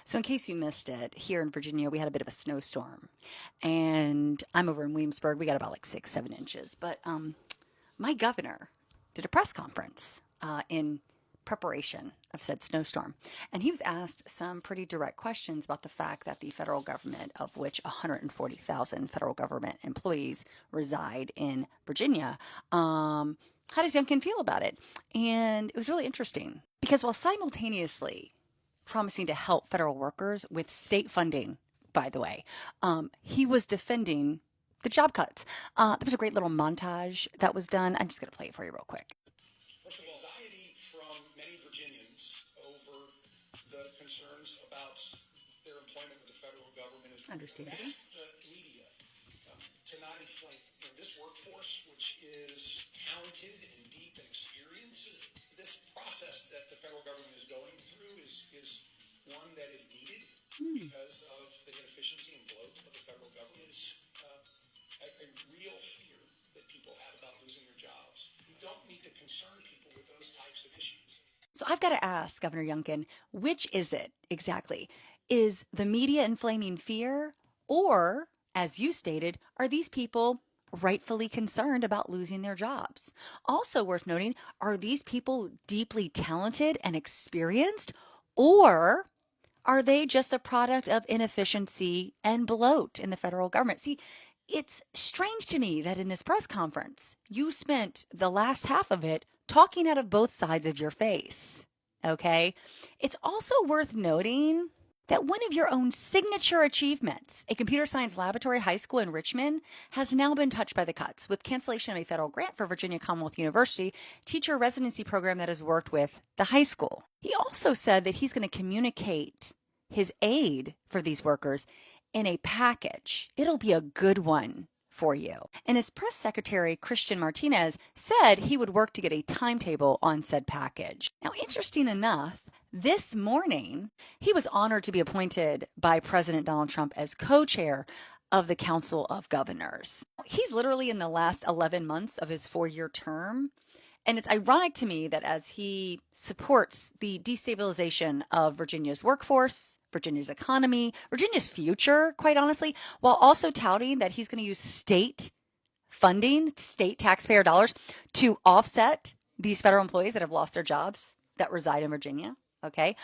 So, in case you missed it, here in Virginia, we had a bit of a snowstorm. And I'm over in Williamsburg. We got about like 6, 7 inches. But my governor did a press conference in preparation of said snowstorm. And he was asked some pretty direct questions about the fact that the federal government, of which 140,000 federal government employees reside in Virginia, how does Youngkin feel about it? And it was really interesting because while simultaneously promising to help federal workers with state funding, by the way, he was defending the job cuts. There was a great little montage that was done. I'm just going to play it for you real quick. Anxiety from many Virginians over the concerns about their employment with the federal government is Understandable. asked the media to not inflate this workforce, which is talented and deep and experienced. This process that the federal government is going through is one that is needed because of the inefficiency and bloat of the federal government. Is a real fear that people have about losing their jobs. We don't need to concern people with those types of issues. So I've got to ask Governor Youngkin, which is it exactly? Is the media inflaming fear, or, as you stated, are these people rightfully concerned about losing their jobs? Also worth noting, are these people deeply talented and experienced, or are they just a product of inefficiency and bloat in the federal government? See, it's strange to me that in this press conference, you spent the last half of it talking out of both sides of your face. Okay. It's also worth noting that one of your own signature achievements, a computer science laboratory high school in Richmond, has now been touched by the cuts with cancellation of a federal grant for Virginia Commonwealth University teacher residency program that has worked with the high school. He also said that he's going to communicate his aid for these workers in a package. It'll be a good one for you. And his press secretary, Christian Martinez, said he would work to get a timetable on said package. Now, interesting enough, this morning, he was honored to be appointed by President Donald Trump as co-chair of the Council of Governors. He's literally in the last 11 months of his 4-year term. And it's ironic to me that as he supports the destabilization of Virginia's workforce, Virginia's economy, Virginia's future, quite honestly, while also touting that he's going to use state funding, state taxpayer dollars, to offset these federal employees that have lost their jobs that reside in Virginia. Okay.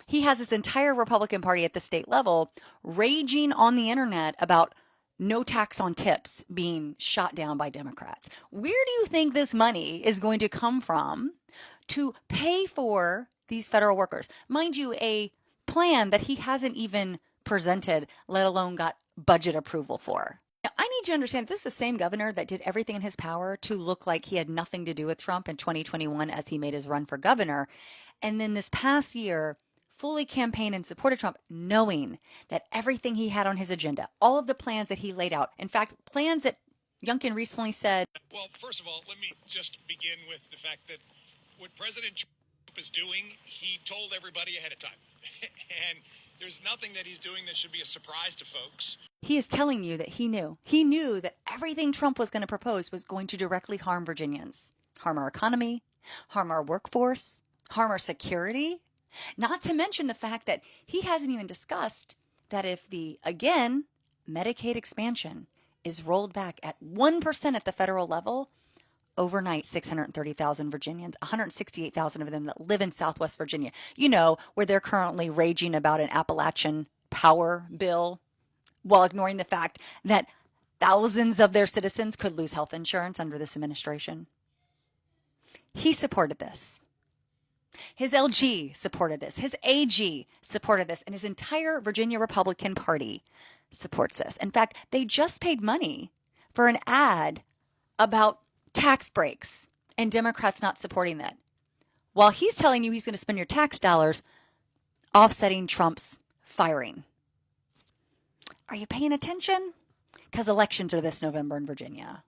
He has his entire Republican Party at the state level raging on the internet about no tax on tips being shot down by Democrats. Where do you think this money is going to come from to pay for these federal workers? Mind you, a plan that he hasn't even presented, let alone got budget approval for. Now, I need you to understand this is the same governor that did everything in his power to look like he had nothing to do with Trump in 2021 as he made his run for governor. And then this past year, fully campaigned and supported Trump, knowing that everything he had on his agenda, all of the plans that he laid out, in fact, plans that Youngkin recently said. Well, first of all, let me just begin with the fact that what President Trump is doing, he told everybody ahead of time. And there's nothing that he's doing that should be a surprise to folks. He is telling you that he knew. He knew that everything Trump was going to propose was going to directly harm Virginians, harm our economy, harm our workforce, harm our security. Not to mention the fact that he hasn't even discussed that if the, again, Medicaid expansion is rolled back at 1% at the federal level, overnight 630,000 Virginians, 168,000 of them that live in Southwest Virginia, you know, where they're currently raging about an Appalachian power bill while ignoring the fact that thousands of their citizens could lose health insurance under this administration. He supported this. His LG supported this. His AG supported this. And his entire Virginia Republican Party supports this. In fact, they just paid money for an ad about tax breaks and Democrats not supporting that. While he's telling you he's going to spend your tax dollars offsetting Trump's firing. Are you paying attention? Because elections are this November in Virginia.